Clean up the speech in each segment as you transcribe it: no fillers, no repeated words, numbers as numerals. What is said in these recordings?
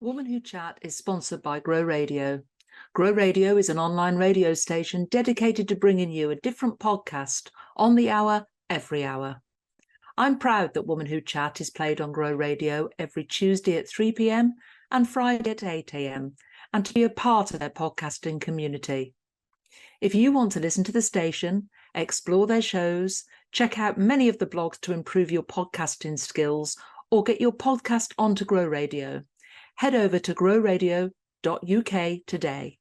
Woman Who Chat is sponsored by Grow Radio. Grow Radio is an online radio station dedicated to bringing you a different podcast on the hour, every hour. I'm proud that Woman Who Chat is played on Grow Radio every Tuesday at 3 p.m. and Friday at 8 a.m. and to be a part of their podcasting community. If you want to listen to the station, explore their shows, check out many of the blogs to improve your podcasting skills, or get your podcast onto Grow Radio, head over to growradio.uk today.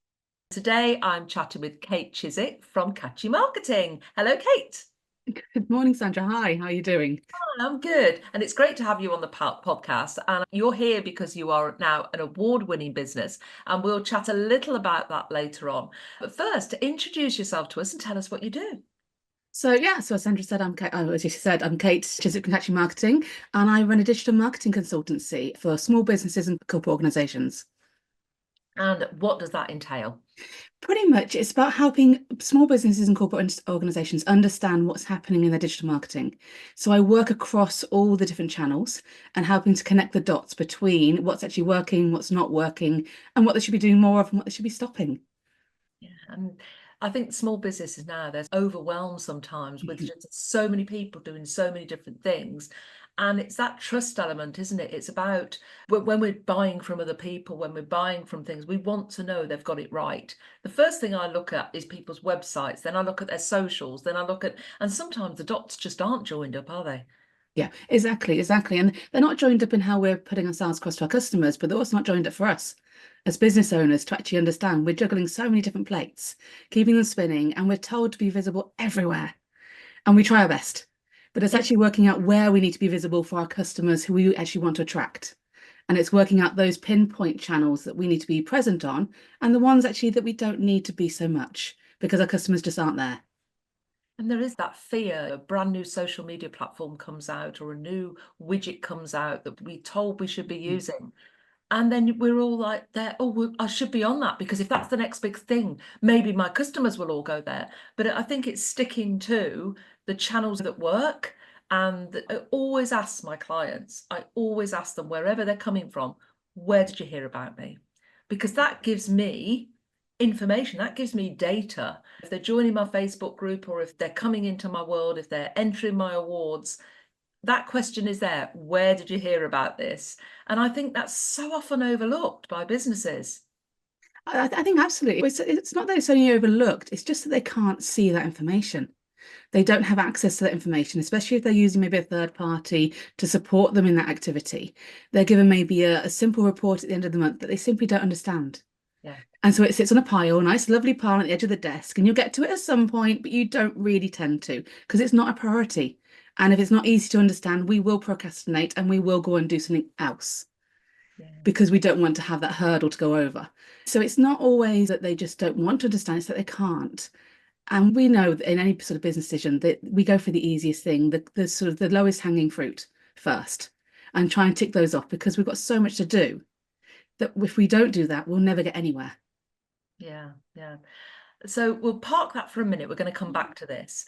Today, I'm chatting with Kate Chidzik from Catchy Marketing. Hello, Kate. Good morning, Sandra. Hi, how are you doing? Hi, I'm good. And it's great to have you on the podcast. And you're here because you are now an award-winning business. And we'll chat a little about that later on. But first, introduce yourself to us and tell us what you do. So as Sandra said, I'm Kate Chidzik from Catchy Marketing, and I run a digital marketing consultancy for small businesses and corporate organisations. And what does that entail? Pretty much, it's about helping small businesses and corporate organisations understand what's happening in their digital marketing. So I work across all the different channels and helping to connect the dots between what's actually working, what's not working, and what they should be doing more of and what they should be stopping. Yeah, and I think small businesses now, they're overwhelmed sometimes with just so many people doing so many different things. And it's that trust element, isn't it? It's about when we're buying from other people, when we're buying from things, we want to know they've got it right. The first thing I look at is people's websites. Then I look at their socials. Then I look at, and sometimes the dots just aren't joined up, are they? Yeah, exactly. And they're not joined up in how we're putting ourselves across to our customers, but they're also not joined up for us as business owners to actually understand we're juggling so many different plates, keeping them spinning, and we're told to be visible everywhere. And we try our best, but it's actually working out where we need to be visible for our customers who we actually want to attract. And it's working out those pinpoint channels that we need to be present on and the ones actually that we don't need to be so much because our customers just aren't there. And there is that fear, a brand new social media platform comes out or a new widget comes out that we told we should be using. And then we're all like there, I should be on that because if that's the next big thing, maybe my customers will all go there. But I think it's sticking to the channels that work. And I always ask my clients, I always ask them wherever they're coming from, where did you hear about me? Because that gives me information, that gives me data. If they're joining my Facebook group or if they're coming into my world, if they're entering my awards, that question is there. Where did you hear about this? And I think that's so often overlooked by businesses. I think absolutely. It's not that it's only overlooked, it's just that they can't see that information. They don't have access to that information, especially if they're using maybe a third party to support them in that activity. They're given maybe a simple report at the end of the month that they simply don't understand. Yeah. And so it sits on a pile, a nice lovely pile at the edge of the desk, and you'll get to it at some point, but you don't really tend to because it's not a priority. And if it's not easy to understand, we will procrastinate and we will go and do something else because we don't want to have that hurdle to go over. So it's not always that they just don't want to understand, it's that they can't. And we know that in any sort of business decision that we go for the easiest thing, the sort of the lowest hanging fruit first and try and tick those off because we've got so much to do that if we don't do that, we'll never get anywhere. Yeah. So we'll park that for a minute. We're going to come back to this.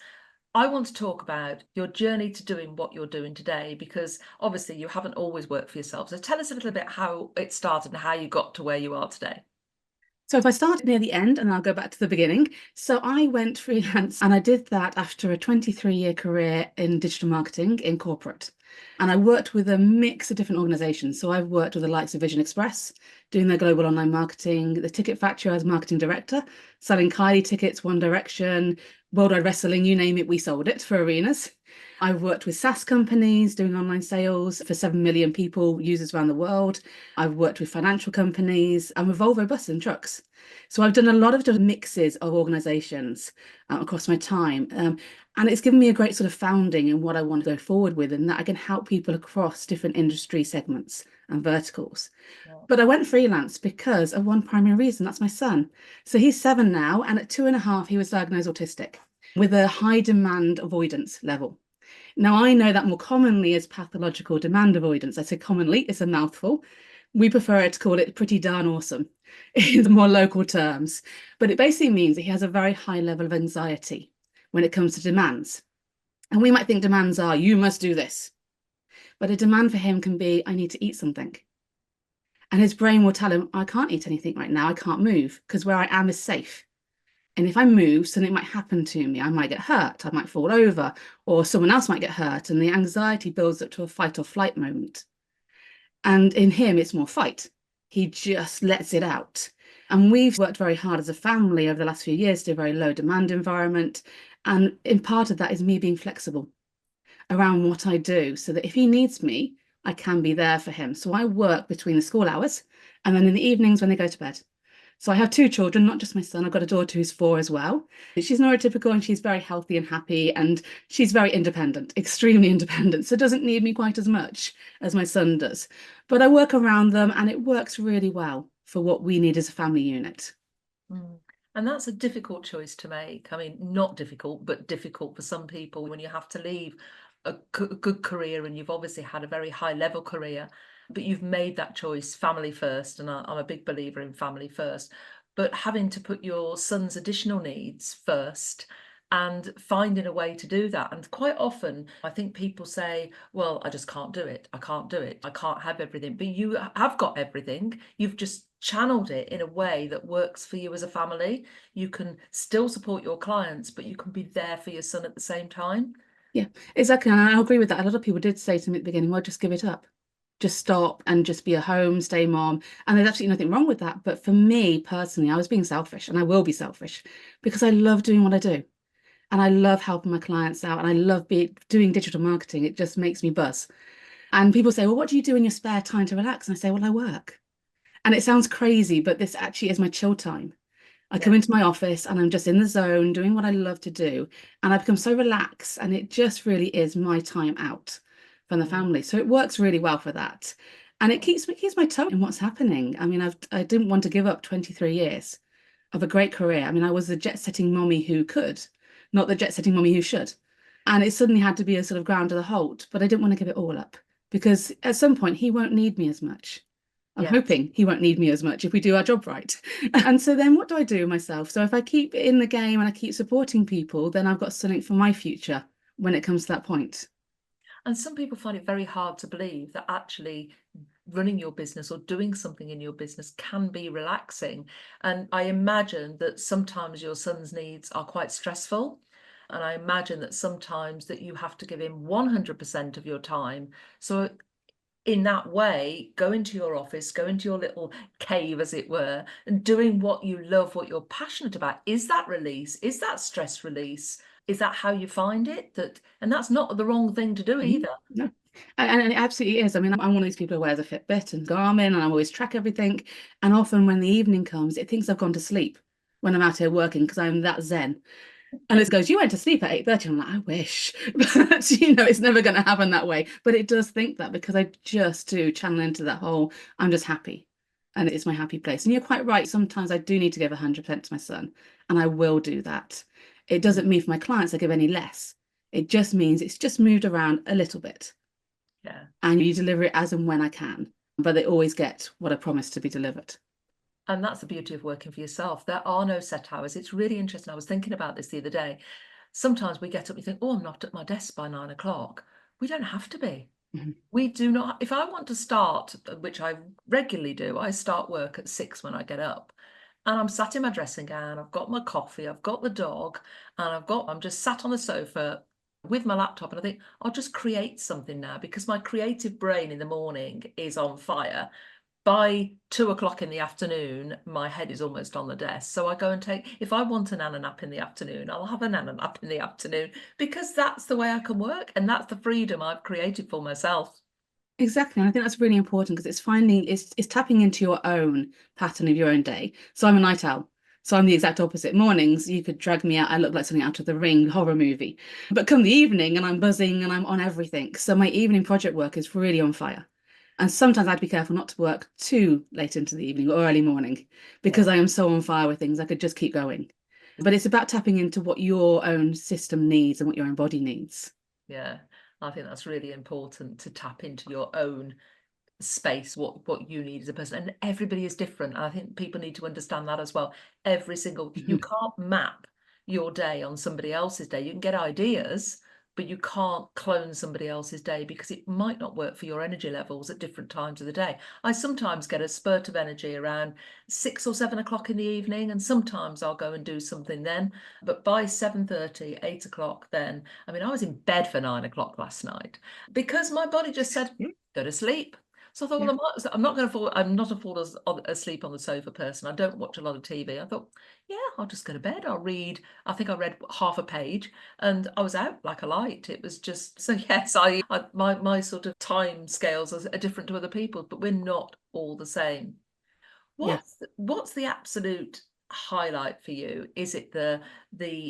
I want to talk about your journey to doing what you're doing today, because obviously you haven't always worked for yourself. So tell us a little bit how it started and how you got to where you are today. So if I start near the end and I'll go back to the beginning. So I went freelance and I did that after a 23-year career in digital marketing in corporate. And I worked with a mix of different organizations. So I've worked with the likes of Vision Express, doing their global online marketing, the Ticket Factory as marketing director, selling Kylie tickets, One Direction, Worldwide Wrestling, you name it, we sold it for arenas. I've worked with SaaS companies doing online sales for 7 million people, users around the world. I've worked with financial companies and with Volvo buses and trucks. So I've done a lot of different mixes of organizations across my time. And it's given me a great sort of founding in what I want to go forward with, and that I can help people across different industry segments and verticals. Yeah. But I went freelance because of one primary reason, that's my son. So he's 7 now, and at 2.5, he was diagnosed autistic with a high demand avoidance level. Now, I know that more commonly as pathological demand avoidance. I say commonly, it's a mouthful. We prefer to call it pretty darn awesome in the more local terms. But it basically means that he has a very high level of anxiety when it comes to demands. And we might think demands are, you must do this. But a demand for him can be, I need to eat something. And his brain will tell him, I can't eat anything right now. I can't move because where I am is safe. And if I move, something might happen to me. I might get hurt. I might fall over, or someone else might get hurt. And the anxiety builds up to a fight or flight moment. And in him, it's more fight. He just lets it out. And we've worked very hard as a family over the last few years to a very low demand environment. And in part of that is me being flexible around what I do so that if he needs me, I can be there for him. So I work between the school hours and then in the evenings when they go to bed. So I have two children, not just my son. I've got a daughter who's 4 as well. She's neurotypical and she's very healthy and happy, and she's very independent, extremely independent. So doesn't need me quite as much as my son does. But I work around them and it works really well for what we need as a family unit. Mm. And that's a difficult choice to make. I mean, not difficult, but difficult for some people when you have to leave a good career, and you've obviously had a very high level career, but you've made that choice, family first. And I'm a big believer in family first, but having to put your son's additional needs first and finding a way to do that. And quite often, I think people say, well, I just can't do it. I can't do it. I can't have everything. But you have got everything. You've just channeled it in a way that works for you as a family. You can still support your clients, but you can be there for your son at the same time. Yeah, exactly. And I agree with that. A lot of people did say to me at the beginning, well, just give it up. Just stop and just be a homestay mom. And there's absolutely nothing wrong with that. But for me personally, I was being selfish, and I will be selfish because I love doing what I do. And I love helping my clients out, and I love doing digital marketing. It just makes me buzz. And people say, well, what do you do in your spare time to relax? And I say, well, I work. And it sounds crazy, but this actually is my chill time. I come Yeah. into my office and I'm just in the zone doing what I love to do. And I become so relaxed, and it just really is my time out from the Mm. family. So it works really well for that. And it keeps my toe in what's happening. I mean, I didn't want to give up 23 years of a great career. I mean, I was the jet-setting mommy who could, not the jet-setting mommy who should. And it suddenly had to be a sort of ground to the halt, but I didn't want to give it all up because at some point he won't need me as much. I'm Yes. hoping he won't need me as much if we do our job right. And so then what do I do myself? So if I keep in the game and I keep supporting people, then I've got something for my future when it comes to that point. And some people find it very hard to believe that actually running your business or doing something in your business can be relaxing. And I imagine that sometimes your son's needs are quite stressful. And I imagine that sometimes that you have to give him 100% of your time. So in that way, go into your office, go into your little cave, as it were, and doing what you love, what you're passionate about. Is that release? Is that stress release? Is that how you find it? And that's not the wrong thing to do Mhm. either. No. And it absolutely is. I mean, I'm one of these people who wears a Fitbit and Garmin, and I always track everything. And often when the evening comes, it thinks I've gone to sleep when I'm out here working because I'm that zen. And it goes, you went to sleep at 8:30. I'm like, I wish. But it's never going to happen that way. But it does think that because I just do channel into that whole, I'm just happy. And it's my happy place. And you're quite right. Sometimes I do need to give 100% to my son, and I will do that. It Mm. doesn't mean for my clients I give any less. It just means it's just moved around a little bit. Yeah. And you deliver it as and when I can. But they always get what I promised to be delivered. And that's the beauty of working for yourself. There are no set hours. It's really interesting. I was thinking about this the other day. Sometimes we get up and you think, oh, I'm not at my desk by 9 o'clock. We don't have to be. Mhm. We do not. If I want to start, which I regularly do, I start work at 6 when I get up. And I'm sat in my dressing gown, I've got my coffee, I've got the dog, and I'm just sat on the sofa with my laptop, and I think I'll just create something now because my creative brain in the morning is on fire. By 2 o'clock in the afternoon, my head is almost on the desk. So I go and if I want a nana nap in the afternoon, I'll have a nana nap in the afternoon because that's the way I can work. And that's the freedom I've created for myself. Exactly. And I think that's really important because it's tapping into your own pattern of your own day. So I'm a night owl. So I'm the exact opposite. Mornings, you could drag me out. I look like something out of the Ring horror movie. But come the evening and I'm buzzing and I'm on everything. So my evening project work is really on fire. And sometimes I'd be careful not to work too late into the evening or early morning because Yeah. I am so on fire with things. I could just keep going. But it's about tapping into what your own system needs and what your own body needs. Yeah. I think that's really important to tap into your own space, what you need as a person. And everybody is different. And I think people need to understand that as well. You Mhm. can't map your day on somebody else's day. You can get ideas, but you can't clone somebody else's day because it might not work for your energy levels at different times of the day. I sometimes get a spurt of energy around 6 or 7 o'clock in the evening, and sometimes I'll go and do something then. But by 7:30, 8 o'clock, then, I mean, I was in bed for 9 o'clock last night because my body just said, go to sleep. So I thought, well, I'm not going to fall. I'm not a fall asleep on the sofa person. I don't watch a lot of TV. I thought, yeah, I'll just go to bed. I'll read. I think I read half a page, and I was out like a light. It was just so. Yes, my sort of time scales are different to other people's, but we're not all the same. What's the absolute highlight for you? Is it the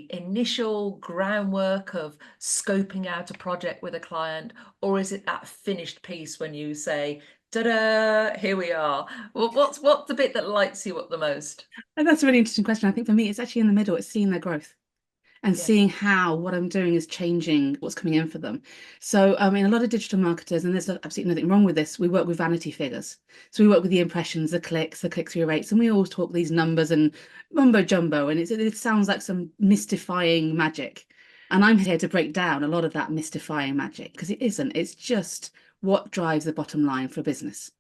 initial groundwork of scoping out a project with a client, or is it that finished piece when you say, ta-da, here we are? Well, what's the bit that lights you up the most? And that's a really interesting question. I think for me, it's actually in the middle. It's seeing their growth and Yeah, seeing how what I'm doing is changing what's coming in for them. So, I mean, a lot of digital marketers, and there's absolutely nothing wrong with this, we work with vanity figures. So we work with the impressions, the click-through rates, and we always talk these numbers and mumbo jumbo, and it sounds like some mystifying magic. And I'm here to break down a lot of that mystifying magic because it isn't. It's just what drives the bottom line for a business.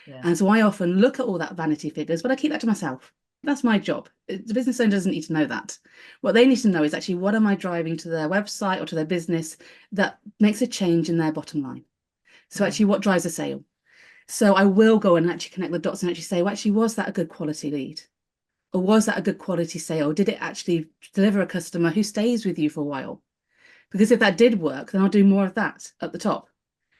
yeah, And so I often look at all that vanity figures, but I keep that to myself. That's my job. The business owner doesn't need to know that. What they need to know is actually what am I driving to their website or to their business that makes a change in their bottom line. So actually what drives a sale? So I will go and actually connect the dots and actually say, well, actually, was that a good quality lead? Or was that a good quality sale? Did it actually deliver a customer who stays with you for a while? Because if that did work, then I'll do more of that at the top.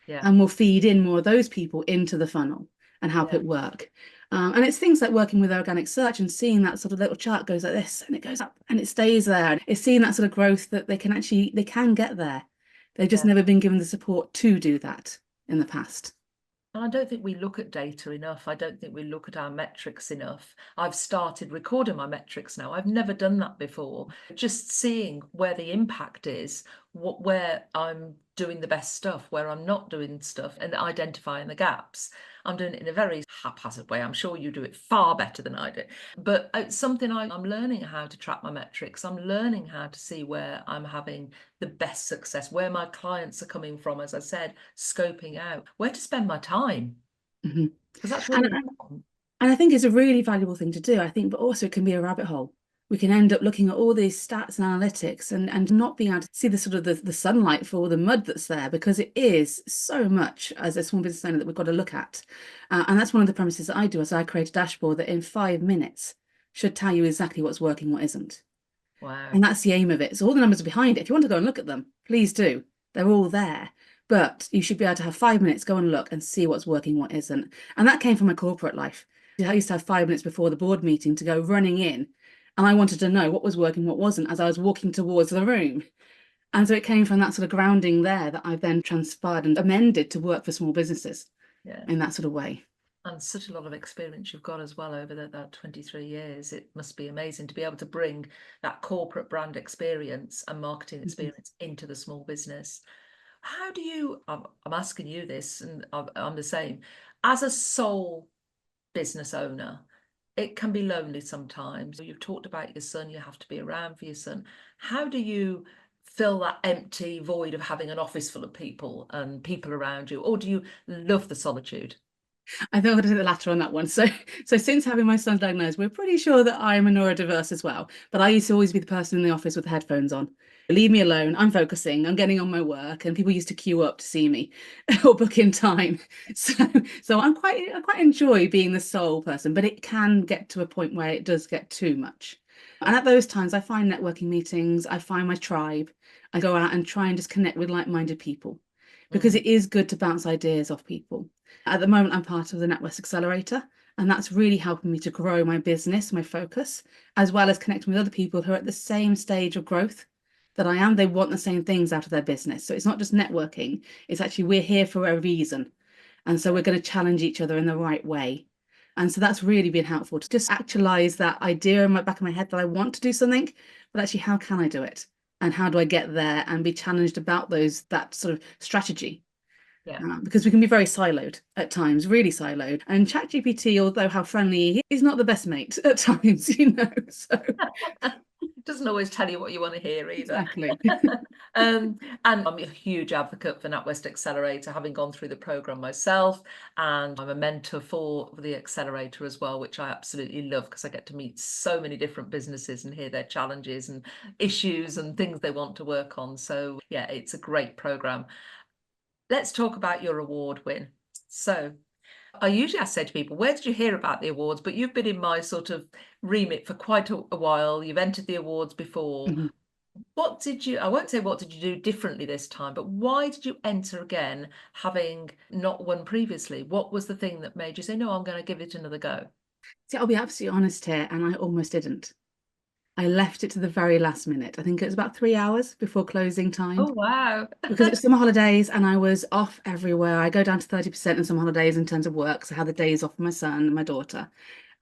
yeah, And we'll feed in more of those people into the funnel and help yeah, it work. And it's things like working with organic search and seeing that sort of little chart goes like this and it goes up and it stays there. And it's seeing that sort of growth that they can get there. They've just yeah. never been given the support to do that in the past. And I don't think we look at data enough. I don't think we look at our metrics enough. I've started recording my metrics now. I've never done that before. Just seeing where the impact is, where I'm doing the best stuff, where I'm not doing stuff, and identifying the gaps. I'm doing it in a very haphazard way. I'm sure you do it far better than I do. But it's something I'm learning how to track my metrics. I'm learning how to see where I'm having the best success, where my clients are coming from, as I said, scoping out where to spend my time, Mhm. because that's And, really important. and I think it's a really valuable thing to do, I think, but also it can be a rabbit hole. We can end up looking at all these stats and analytics and not being able to see the sort of the sunlight for all the mud that's there because it is so much as a small business owner that we've got to look at. And that's one of the premises that I do is I create a dashboard that in 5 minutes should tell you exactly what's working, what isn't. Wow. And that's the aim of it. So all the numbers are behind it. If you want to go and look at them, please do. They're all there. But you should be able to have 5 minutes, go and look and see what's working, what isn't. And that came from my corporate life. I used to have 5 minutes before the board meeting to go running in. And I wanted to know what was working, what wasn't, as I was walking towards the room. And so it came from that sort of grounding there that I've then transpired and amended to work for small businesses Yeah. in that sort of way. And such a lot of experience you've got as well over that 23 years. It must be amazing to be able to bring that corporate brand experience and marketing experience into the small business. How do you, I'm asking you this, and I'm the same, as a sole business owner, it can be lonely sometimes. You've talked about your son, you have to be around for your son. How do you fill that empty void of having an office full of people and people around you? Or do you love the solitude? I think I'm going to do the latter on that one. So since having my son diagnosed, we're pretty sure that I'm a neurodiverse as well. But I used to always be the person in the office with the headphones on. Leave me alone. I'm focusing. I'm getting on my work, and people used to queue up to see me or book in time. So, so I quite enjoy being the sole person, but it can get to a point where it does get too much. And at those times, I find networking meetings. I find my tribe. I go out and try and just connect with like-minded people because Mm, it is good to bounce ideas off people. At the moment, I'm part of the Network Accelerator, and that's really helping me to grow my business, my focus, as well as connecting with other people who are at the same stage of growth that I am. They want the same things out of their business. So it's not just networking, it's actually we're here for a reason. And so we're going to challenge each other in the right way. And so that's really been helpful to just actualize that idea in my back of my head that I want to do something, but actually, how can I do it? And how do I get there and be challenged about that sort of strategy? yeah. Because we can be very siloed at times, really siloed. And ChatGPT, although how friendly he is, not the best mate at times, you know. So Doesn't always tell you what you want to hear either. Exactly. And I'm a huge advocate for NatWest Accelerator, having gone through the program myself, and I'm a mentor for the Accelerator as well, which I absolutely love because I get to meet so many different businesses and hear their challenges and issues and things they want to work on. So yeah, it's a great program. Let's talk about your award win. So I usually ask to people, where did you hear about the awards? But you've been in my sort of remit for quite a while. You've entered the awards before. Mhm. What did you, I won't say what did you do differently this time, but why did you enter again, having not won previously? What was the thing that made you say, no, I'm going to give it another go? See, I'll be absolutely honest here, and I almost didn't. I left it to the very last minute. I think it was about 3 hours before closing time. Oh, wow. Because it's summer holidays and I was off everywhere. I go down to 30% in some holidays in terms of work. So I had the days off for my son and my daughter.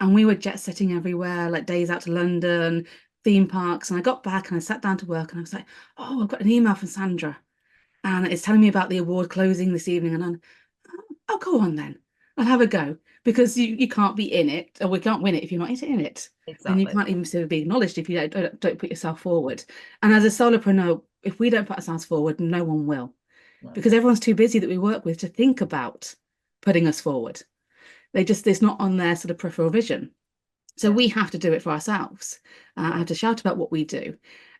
And we were jet setting everywhere, like days out to London, theme parks. And I got back and I sat down to work and I was like, oh, I've got an email from Sandra. And it's telling me about the award closing this evening. And I'm, oh, go on then. I'll have a go. Because you can't be in it, or we can't win it if you're not in it. And you Exactly. can't even sort of be acknowledged if you don't put yourself forward. And as a solopreneur, if we don't put ourselves forward, no one will. No. Because everyone's too busy that we work with to think about putting us forward. It's not on their sort of peripheral vision. So Yeah. we have to do it for ourselves. I Yeah. have to shout about what we do.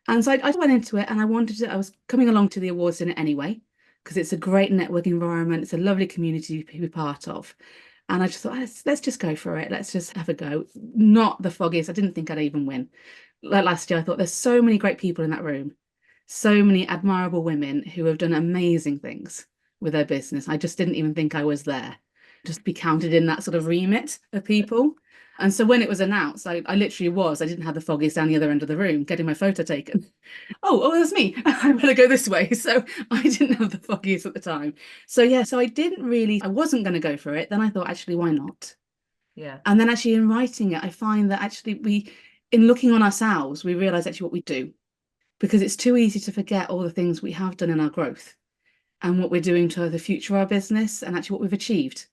And so I went into it and I was coming along to the awards in it anyway, because it's a great network environment. It's a lovely community to be part of. And I just thought, let's just go for it. Let's just have a go. Not the foggiest. I didn't think I'd even win. Like last year, I thought there's so many great people in that room, so many admirable women who have done amazing things with their business. I just didn't even think I was there, just be counted in that sort of remit of people. And so when it was announced, I literally was, I didn't have the foggiest down the other end of the room getting my photo taken. Oh, that's me. I better go this way. So I didn't have the foggiest at the time. So yeah, so I wasn't going to go for it. Then I thought, actually, why not? Yeah. And then actually in writing it, I find that actually in looking on ourselves, we realize actually what we do, because it's too easy to forget all the things we have done in our growth and what we're doing to the future of our business and actually what we've achieved.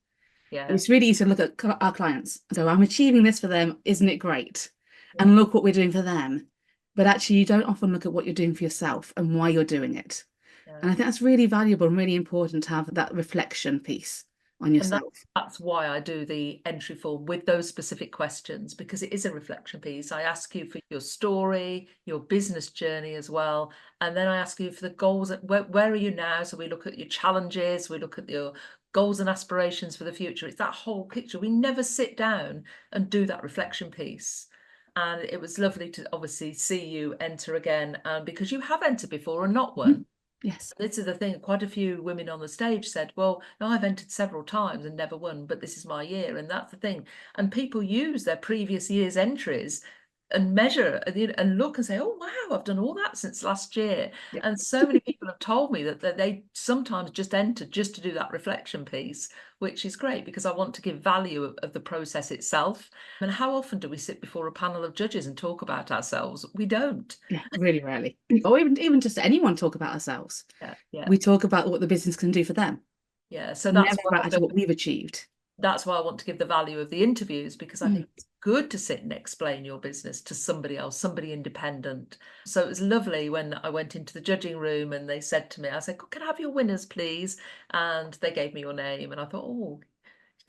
Yeah. It's really easy to look at our clients. So I'm achieving this for them. Isn't it great? Yeah. And look what we're doing for them. But actually, you don't often look at what you're doing for yourself and why you're doing it. Yeah. And I think that's really valuable and really important to have that reflection piece on And yourself. that's why I do the entry form with those specific questions, because it is a reflection piece. I ask you for your story, your business journey as well. And then I ask you for the goals. Where are you now? So we look at your challenges, we look at your goals and aspirations for the future. It's that whole picture. We never sit down and do that reflection piece. And it was lovely to obviously see you enter again, because you have entered before and not won. Yes. This is the thing, quite a few women on the stage said, well, no, I've entered several times and never won, but this is my year. And that's the thing. And people use their previous year's entries and measure and look and say, oh, wow, I've done all that since last year. Yeah. And so many people have told me that they sometimes just enter just to do that reflection piece, which is great because I want to give value of the process itself. And how often do we sit before a panel of judges and talk about ourselves? We don't. Yeah, really rarely. Or even just anyone talk about ourselves. Yeah, yeah, We talk about what the business can do for them. yeah. So Never that's about why actually what we've achieved. that's why I want to give the value of the interviews, because I think it's good to sit and explain your business to somebody else, somebody independent. So it was lovely when I went into the judging room and they said to me, I said, can I have your winners, please? And they gave me your name. And I thought, oh,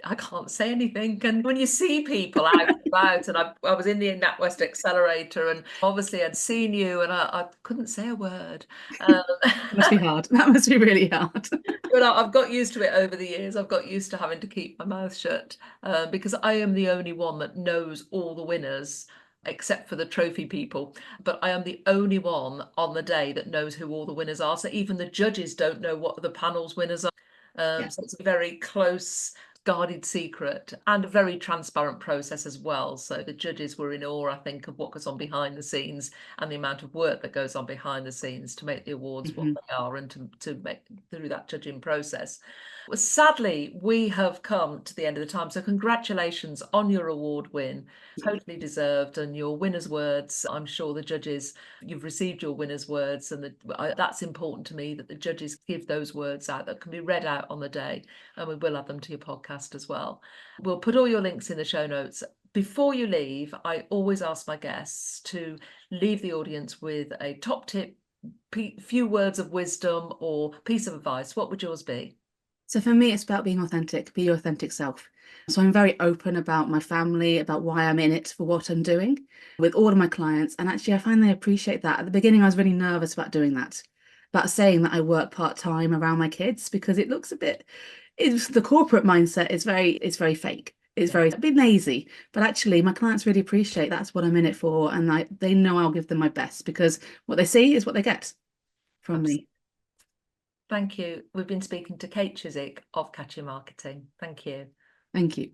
I can't say anything. And when you see people out and about, and I was in the NatWest Accelerator, and obviously I'd seen you, and I couldn't say a word. It must be hard. That must be really hard. But I've got used to it over the years. I've got used to having to keep my mouth shut, because I am the only one that knows all the winners, except for the trophy people. But I am the only one on the day that knows who all the winners are. So even the judges don't know what the panel's winners are. Yeah. So it's a very close, guarded secret and a very transparent process as well. So the judges were in awe, I think, of what goes on behind the scenes and the amount of work that goes on behind the scenes to make the awards what they are and to make through that judging process. Well, sadly, we have come to the end of the time. So congratulations on your award win. Totally deserved. And your winner's words, I'm sure the judges, you've received your winner's words, and that's important to me, that the judges give those words out that can be read out on the day, and we will add them to your podcast as well. We'll put all your links in the show notes. Before you leave, I always ask my guests to leave the audience with a top tip, few words of wisdom or piece of advice. What would yours be? So for me, it's about being authentic, be your authentic self. So I'm very open about my family, about why I'm in it for what I'm doing with all of my clients. And actually, I find they appreciate that. At the beginning, I was really nervous about doing that, about saying that I work part-time around my kids, because it looks a bit, it's the corporate mindset is very fake. It's very a bit lazy, but actually my clients really appreciate that's what I'm in it for. And they know I'll give them my best, because what they see is what they get from me. Thank you. We've been speaking to Kate Chidzik of Catchy Marketing. Thank you. Thank you.